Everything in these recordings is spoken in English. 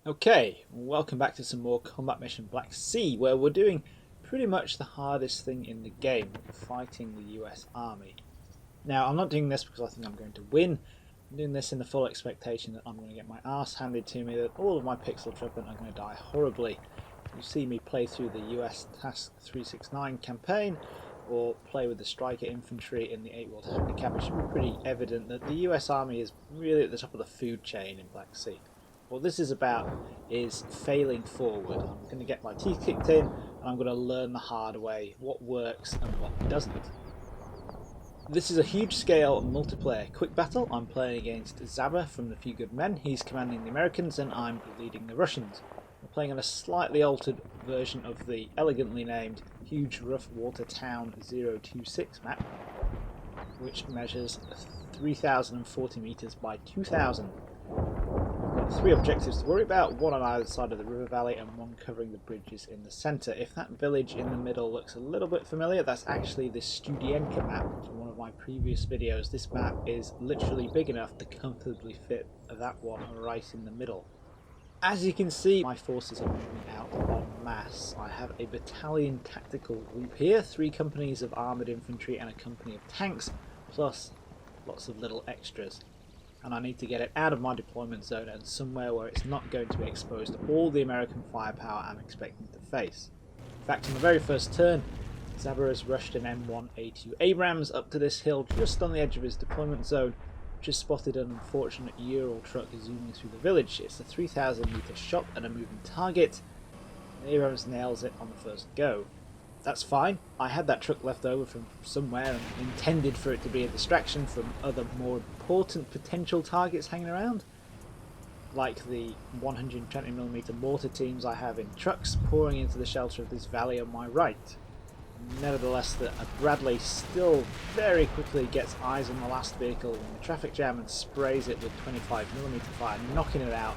Okay, welcome back to some more Combat Mission Black Sea, where we're doing pretty much the hardest thing in the game, fighting the US Army. Now, I'm not doing this because I think I'm going to win. I'm doing this in the full expectation that I'm going to get my arse handed to me, that all of my pixeltruppen are going to die horribly. You see me play through the US Task 369 campaign, or play with the striker infantry in the 8 World Handicap. It should be pretty evident that the US Army is really at the top of the food chain in Black Sea. What this is about is failing forward. I'm going to get my teeth kicked in and I'm going to learn the hard way what works and what doesn't. This is a huge scale multiplayer quick battle. I'm playing against Zabra from The Few Good Men. He's commanding the Americans and I'm leading the Russians. We're playing on a slightly altered version of the elegantly named Huge Rough Water Town 026 map, which measures 3,040 meters by 2,000. Three objectives to worry about, one on either side of the river valley and one covering the bridges in the centre. If that village in the middle looks a little bit familiar, that's actually the Studienka map from one of my previous videos. This map is literally big enough to comfortably fit that one right in the middle. As you can see, my forces are moving out en masse. I have a battalion tactical group here, 3 companies of armoured infantry and a company of tanks, plus lots of little extras. And I need to get it out of my deployment zone and somewhere where it's not going to be exposed to all the American firepower I'm expecting to face. In fact, on the very first turn, Zabra has rushed an M1A2 Abrams up to this hill just on the edge of his deployment zone, just spotted an unfortunate Ural truck zooming through the village. It's a 3,000 meter shot and a moving target, and Abrams nails it on the first go. That's fine. I had that truck left over from somewhere and intended for it to be a distraction from other more important potential targets hanging around, like the 120mm mortar teams I have in trucks pouring into the shelter of this valley on my right. Nevertheless, the Bradley still very quickly gets eyes on the last vehicle in the traffic jam and sprays it with 25mm fire, knocking it out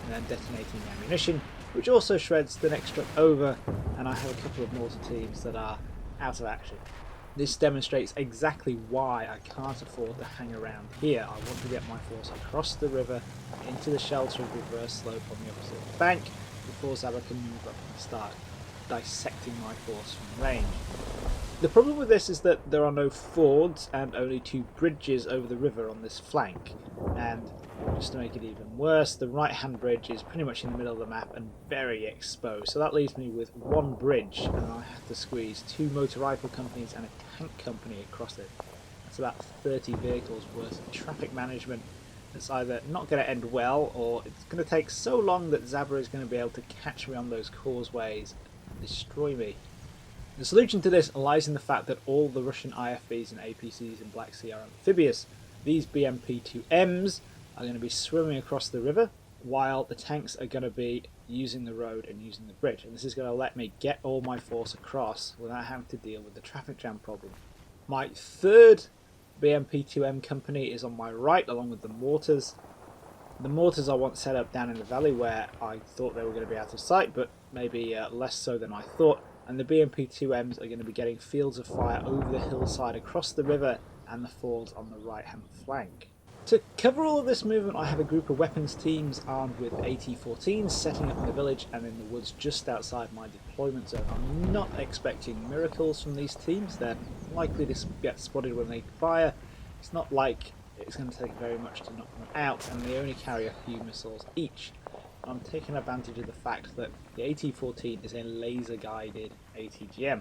and then detonating the ammunition, which also shreds the next truck over, and I have a couple of mortar teams that are out of action. This demonstrates exactly why I can't afford to hang around here. I want to get my force across the river into the shelter of the reverse slope on the opposite bank before Zabra can move up and start dissecting my force from range. The problem with this is that there are no fords and only 2 bridges over the river on this flank, and just to make it even worse, the right hand bridge is pretty much in the middle of the map and very exposed, so that leaves me with 1 bridge and I have to squeeze 2 motor rifle companies and a tank company across it. That's about 30 vehicles worth of traffic management. It's either not going to end well, or it's going to take so long that Zabra is going to be able to catch me on those causeways and destroy me. The solution to this lies in the fact that all the Russian IFVs and APCs in Black Sea are amphibious. These BMP-2Ms are going to be swimming across the river, while the tanks are going to be using the road and using the bridge. And this is going to let me get all my force across without having to deal with the traffic jam problem. My 3rd BMP-2M company is on my right, along with the mortars. The mortars I want set up down in the valley where I thought they were going to be out of sight, but maybe less so than I thought. And the BMP-2Ms are going to be getting fields of fire over the hillside across the river and the fords on the right hand flank. To cover all of this movement, I have a group of weapons teams armed with AT-14s setting up in the village and in the woods just outside my deployment zone. I'm not expecting miracles from these teams. They're likely to get spotted when they fire. It's not like it's going to take very much to knock them out, and they only carry a few missiles each. I'm taking advantage of the fact that the AT-14 is a laser-guided ATGM.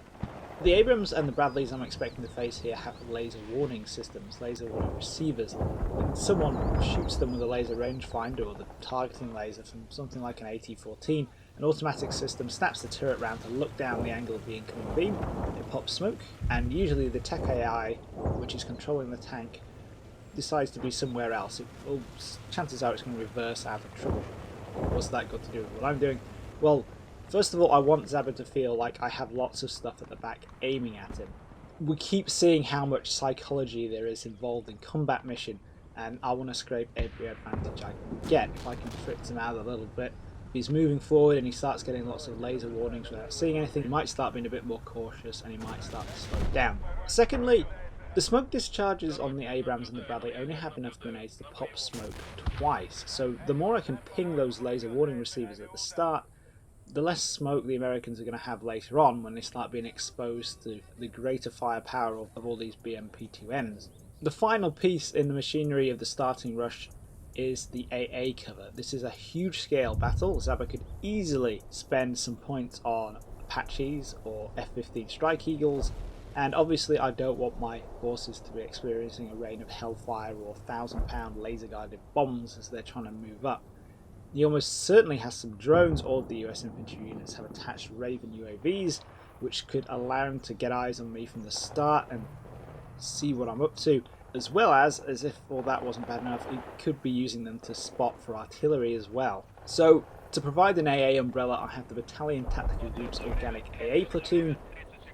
The Abrams and the Bradleys I'm expecting to face here have laser warning systems, laser warning receivers. When someone shoots them with a laser rangefinder or the targeting laser from something like an AT-14, an automatic system snaps the turret round to look down the angle of the incoming beam, it pops smoke, and usually the tech AI, which is controlling the tank, decides to be somewhere else. Chances are it's going to reverse out of trouble. What's that got to do with what I'm doing? Well, first of all, I want Zabra to feel like I have lots of stuff at the back aiming at him. We keep seeing how much psychology there is involved in combat mission, and I want to scrape every advantage I can get. If I can fritz him out a little bit, if he's moving forward and he starts getting lots of laser warnings without seeing anything, he might start being a bit more cautious and he might start to slow down. Secondly, The smoke discharges on the Abrams and the Bradley only have enough grenades to pop smoke twice, so the more I can ping those laser warning receivers at the start, the less smoke the Americans are going to have later on when they start being exposed to the greater firepower of all these BMP-2Ms. The final piece in the machinery of the starting rush is the AA cover. This is a huge scale battle. Zaba could easily spend some points on Apaches or F-15 Strike Eagles, and obviously I don't want my forces to be experiencing a rain of hellfire or 1,000-pound laser guided bombs as they're trying to move up. He almost certainly has some drones. All of the US infantry units have attached Raven UAVs, which could allow him to get eyes on me from the start and see what I'm up to, as well as if all that wasn't bad enough, he could be using them to spot for artillery as well. So, to provide an AA umbrella, I have the Battalion Tactical Group's Organic AA Platoon.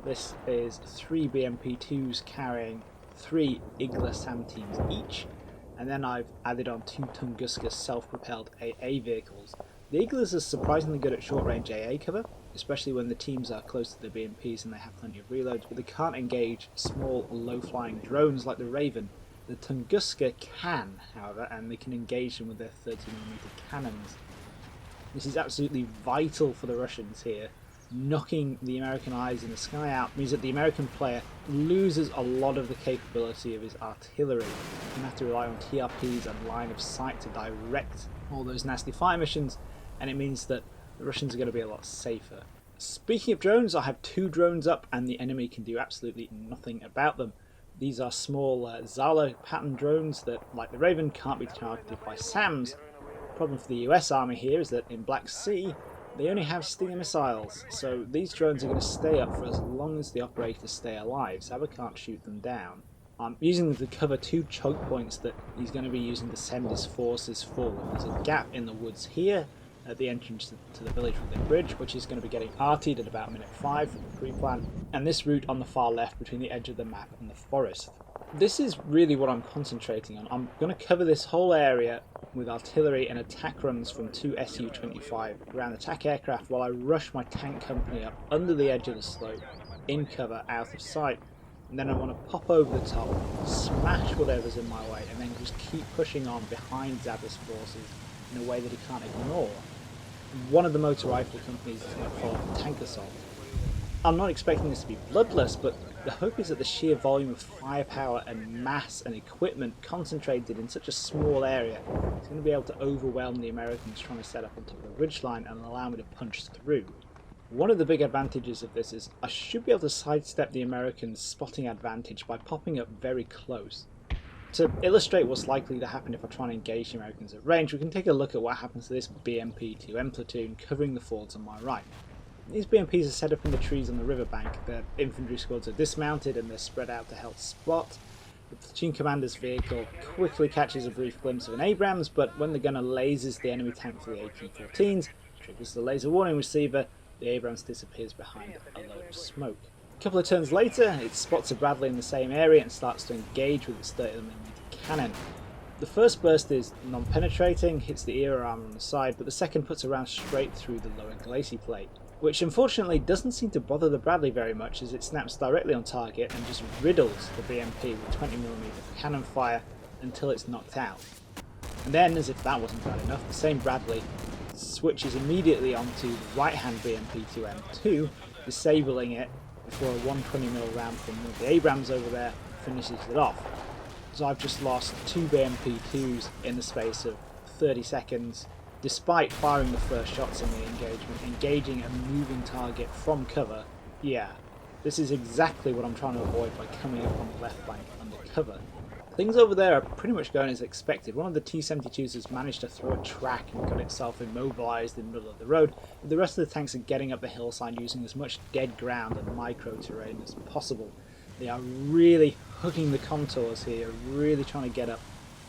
This is 3 BMP-2s carrying 3 Igla SAM teams each, and then I've added on 2 Tunguska self-propelled AA vehicles. The Iglas are surprisingly good at short-range AA cover, especially when the teams are close to the BMPs and they have plenty of reloads, but they can't engage small, low-flying drones like the Raven. The Tunguska can, however, and they can engage them with their 30mm cannons. This is absolutely vital for the Russians here. Knocking the American eyes in the sky out means that the American player loses a lot of the capability of his artillery. You can have to rely on TRPs and line of sight to direct all those nasty fire missions, and it means that the Russians are going to be a lot safer. Speaking of drones, I have 2 drones up and the enemy can do absolutely nothing about them. These are small Zala pattern drones that, like the Raven, can't be targeted by SAMs. The problem for the US Army here is that in Black Sea, they only have Stinger missiles, so these drones are going to stay up for as long as the operators stay alive. Zaba can't shoot them down. I'm using them to cover 2 choke points that he's going to be using to send his forces forward. There's a gap in the woods here at the entrance to the village with the bridge, which is going to be getting artied at about minute 5 from the pre-plan, and this route on the far left between the edge of the map and the forest. This is really what I'm concentrating on. I'm going to cover this whole area with artillery and attack runs from 2 Su-25 ground attack aircraft while I rush my tank company up under the edge of the slope, in cover, out of sight. And then I want to pop over the top, smash whatever's in my way, and then just keep pushing on behind Zaba's forces in a way that he can't ignore. One of the motor rifle companies is going to follow the tank assault. I'm not expecting this to be bloodless, but the hope is that the sheer volume of firepower and mass and equipment concentrated in such a small area is going to be able to overwhelm the Americans trying to set up on top of the ridgeline and allow me to punch through. One of the big advantages of this is I should be able to sidestep the Americans' spotting advantage by popping up very close. To illustrate what's likely to happen if I try and engage the Americans at range, we can take a look at what happens to this BMP-2M platoon covering the fords on my right. These BMPs are set up in the trees on the riverbank, their infantry squads are dismounted and they're spread out to help spot. The platoon commander's vehicle quickly catches a brief glimpse of an Abrams, but when the gunner lasers the enemy tank for the AK-14s, triggers the laser warning receiver, the Abrams disappears behind a load of smoke. A couple of turns later, it spots a Bradley in the same area and starts to engage with its 30mm cannon. The first burst is non-penetrating, hits the ERA armor on the side, but the second puts a round straight through the lower glacis plate, which unfortunately doesn't seem to bother the Bradley very much as it snaps directly on target and just riddles the BMP with 20mm cannon fire until it's knocked out. And then, as if that wasn't bad enough, the same Bradley switches immediately onto the right-hand BMP-2M2, disabling it before a 120mm round from one of the Abrams over there finishes it off. So I've just lost 2 BMP-2s in the space of 30 seconds, despite firing the first shots in the engagement, engaging a moving target from cover. Yeah, this is exactly what I'm trying to avoid by coming up on the left flank under cover. Things over there are pretty much going as expected. One of the T-72s has managed to throw a track and got itself immobilized in the middle of the road, but the rest of the tanks are getting up the hillside using as much dead ground and micro-terrain as possible. They are really hooking the contours here, really trying to get up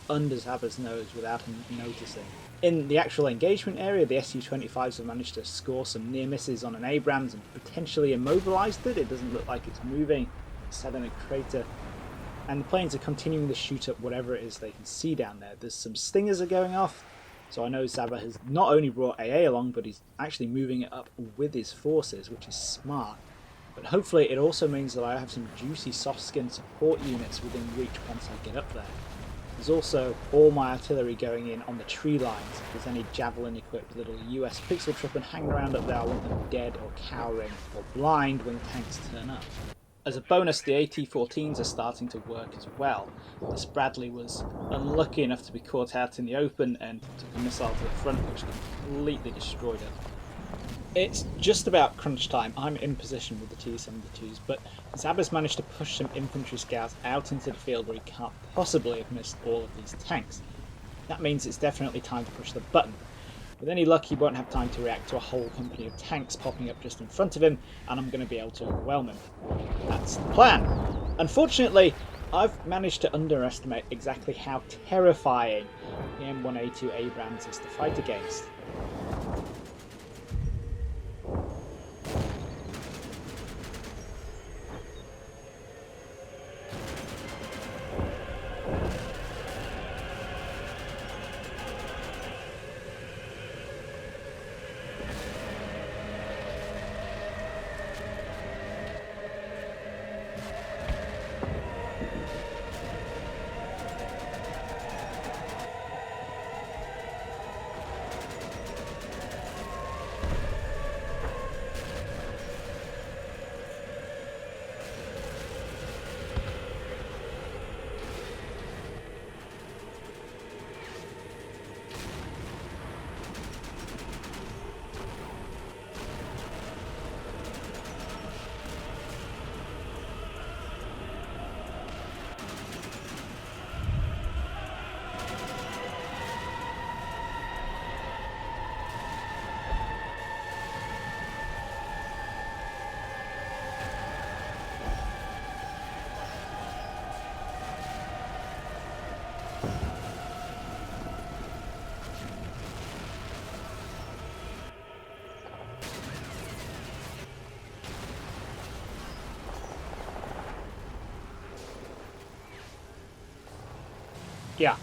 under Zaba's nose without him noticing. In the actual engagement area, the Su-25s have managed to score some near misses on an Abrams and potentially immobilized it. It doesn't look like it's moving, it's sat in a crater. And the planes are continuing to shoot up whatever it is they can see down there. There's some stingers that are going off, so I know Zaba has not only brought AA along, but he's actually moving it up with his forces, which is smart. but hopefully it also means that I have some juicy soft skin support units within reach once I get up there. There's also all my artillery going in on the tree lines. If there's any javelin equipped little US pixeltruppen hanging around up there, I want them dead or cowering or blind when the tanks turn up. As a bonus, the AT-14s are starting to work as well. This Bradley was unlucky enough to be caught out in the open and took a missile to the front which completely destroyed it. It's just about crunch time. I'm in position with the T-72s, but Zabba's managed to push some infantry scouts out into the field where he can't possibly have missed all of these tanks. That means it's definitely time to push the button. With any luck, he won't have time to react to a whole company of tanks popping up just in front of him, and I'm going to be able to overwhelm him. That's the plan. Unfortunately, I've managed to underestimate exactly how terrifying the M1A2 Abrams is to fight against. Yeah,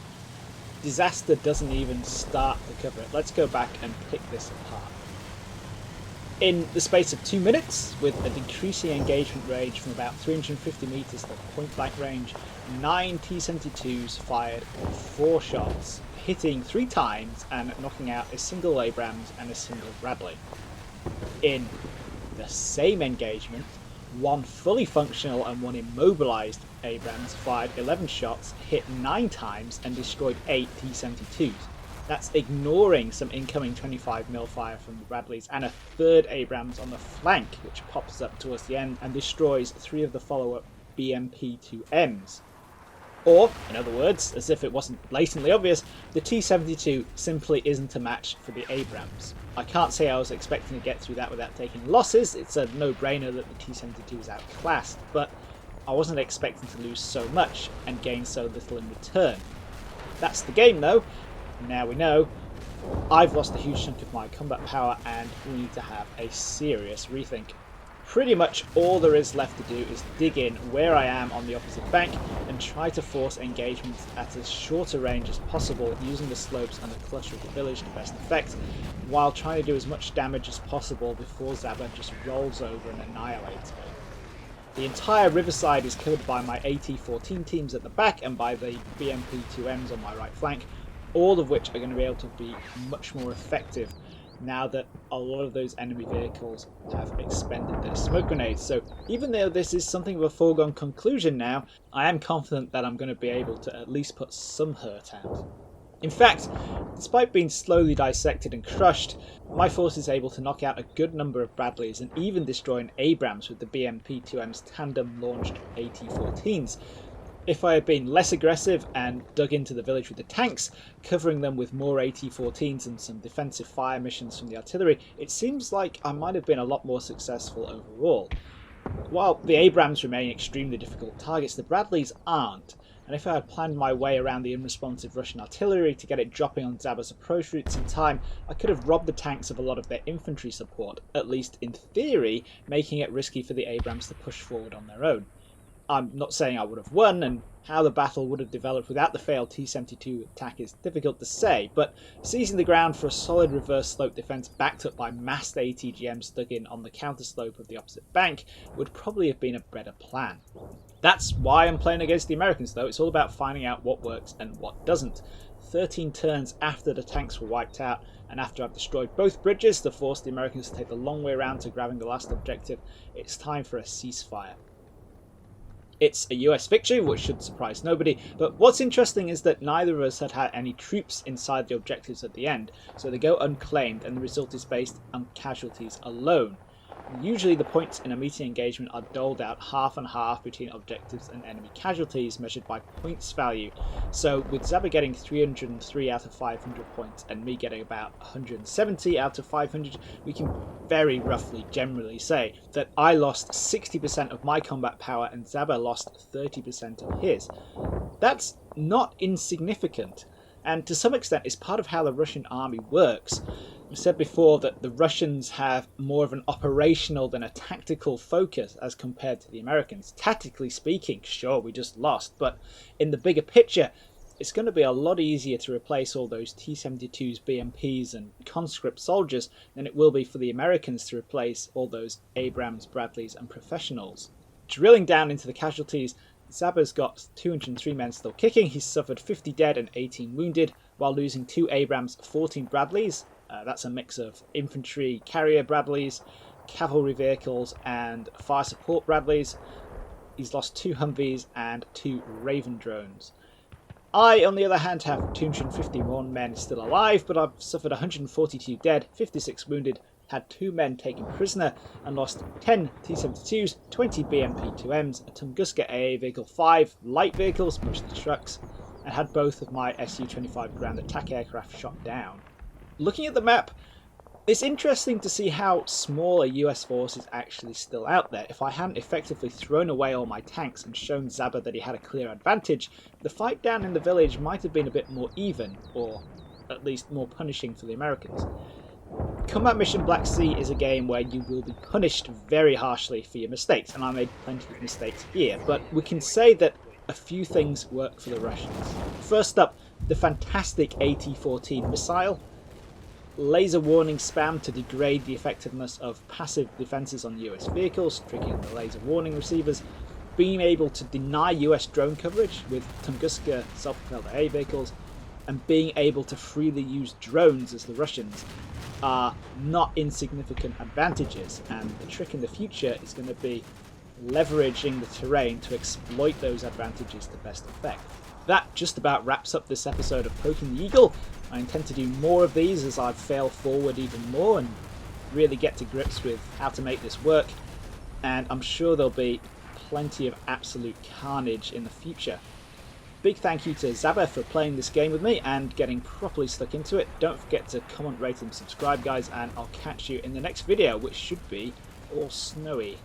disaster doesn't even start to cover it. Let's go back and pick this apart. In the space of 2 minutes, with a decreasing engagement range from about 350 metres to point blank range, 9 T-72s fired 4 shots, hitting 3 times and knocking out a single Abrams and a single Bradley. In the same engagement, 1 fully functional and 1 immobilised Abrams fired 11 shots, hit 9 times and destroyed 8 T-72s. That's ignoring some incoming 25mm fire from the Bradleys and a 3rd Abrams on the flank, which pops up towards the end and destroys 3 of the follow-up BMP-2Ms. Or, in other words, as if it wasn't blatantly obvious, the T-72 simply isn't a match for the Abrams. I can't say I was expecting to get through that without taking losses. It's a no-brainer that the T-72 is outclassed, but I wasn't expecting to lose so much and gain so little in return. That's the game though. Now we know. I've lost a huge chunk of my combat power and we need to have a serious rethink. Pretty much all there is left to do is dig in where I am on the opposite bank and try to force engagement at as short a range as possible using the slopes and the cluster of the village to best effect, while trying to do as much damage as possible before Zabba just rolls over and annihilates me. The entire riverside is covered by my AT-14 teams at the back and by the BMP-2Ms on my right flank, all of which are going to be able to be much more effective now that a lot of those enemy vehicles have expended their smoke grenades. So even though this is something of a foregone conclusion now, I am confident that I'm going to be able to at least put some hurt out. In fact, despite being slowly dissected and crushed, my force is able to knock out a good number of Bradleys and even destroy an Abrams with the BMP-2M's tandem-launched AT-14s. If I had been less aggressive and dug into the village with the tanks, covering them with more AT-14s and some defensive fire missions from the artillery, it seems like I might have been a lot more successful overall. While the Abrams remain extremely difficult targets, the Bradleys aren't, and if I had planned my way around the unresponsive Russian artillery to get it dropping on Zabba's approach routes in time, I could have robbed the tanks of a lot of their infantry support, at least in theory, making it risky for the Abrams to push forward on their own. I'm not saying I would have won, and how the battle would have developed without the failed T-72 attack is difficult to say, but seizing the ground for a solid reverse slope defence backed up by massed ATGMs dug in on the counter slope of the opposite bank would probably have been a better plan. That's why I'm playing against the Americans though. It's all about finding out what works and what doesn't. 13 turns after the tanks were wiped out, and after I've destroyed both bridges to force the Americans to take the long way around to grabbing the last objective, it's time for a ceasefire. It's a US victory, which should surprise nobody, but what's interesting is that neither of us had had any troops inside the objectives at the end, so they go unclaimed and the result is based on casualties alone. Usually the points in a meeting engagement are doled out half and half between objectives and enemy casualties measured by points value, so with Zaba getting 303 out of 500 points and me getting about 170 out of 500, we can very roughly generally say that I lost 60% of my combat power and Zaba lost 30% of his. That's not insignificant, and to some extent it's part of how the Russian army works. I said before that the Russians have more of an operational than a tactical focus as compared to the Americans. Tactically speaking, sure, we just lost, but in the bigger picture, it's going to be a lot easier to replace all those T-72s, BMPs and conscript soldiers than it will be for the Americans to replace all those Abrams, Bradleys and professionals. Drilling down into the casualties, Zaba's got 203 men still kicking. He's suffered 50 dead and 18 wounded, while losing 2 Abrams, 14 Bradleys. That's a mix of infantry carrier Bradleys, cavalry vehicles and fire support Bradleys. He's lost 2 Humvees and 2 Raven drones. I, on the other hand, have 251 men still alive, but I've suffered 142 dead, 56 wounded, had 2 men taken prisoner and lost 10 T-72s, 20 BMP-2Ms, a Tunguska AA vehicle, 5 light vehicles, mostly trucks, and had both of my Su-25 ground attack aircraft shot down. Looking at the map, it's interesting to see how small a US force is actually still out there. If I hadn't effectively thrown away all my tanks and shown Zaba that he had a clear advantage, the fight down in the village might have been a bit more even, or at least more punishing for the Americans. Combat Mission Black Sea is a game where you will be punished very harshly for your mistakes, and I made plenty of mistakes here, but we can say that a few things work for the Russians. First up, the fantastic AT-14 missile. Laser warning spam to degrade the effectiveness of passive defences on US vehicles, triggering the laser warning receivers, being able to deny US drone coverage with Tunguska self-propelled AA vehicles, and being able to freely use drones as the Russians are not insignificant advantages, and the trick in the future is going to be leveraging the terrain to exploit those advantages to best effect. That just about wraps up this episode of Poking the Eagle. I intend to do more of these as I fail forward even more and really get to grips with how to make this work, and I'm sure there'll be plenty of absolute carnage in the future. Big thank you to Zaba for playing this game with me and getting properly stuck into it. Don't forget to comment, rate and subscribe guys, and I'll catch you in the next video, which should be all snowy.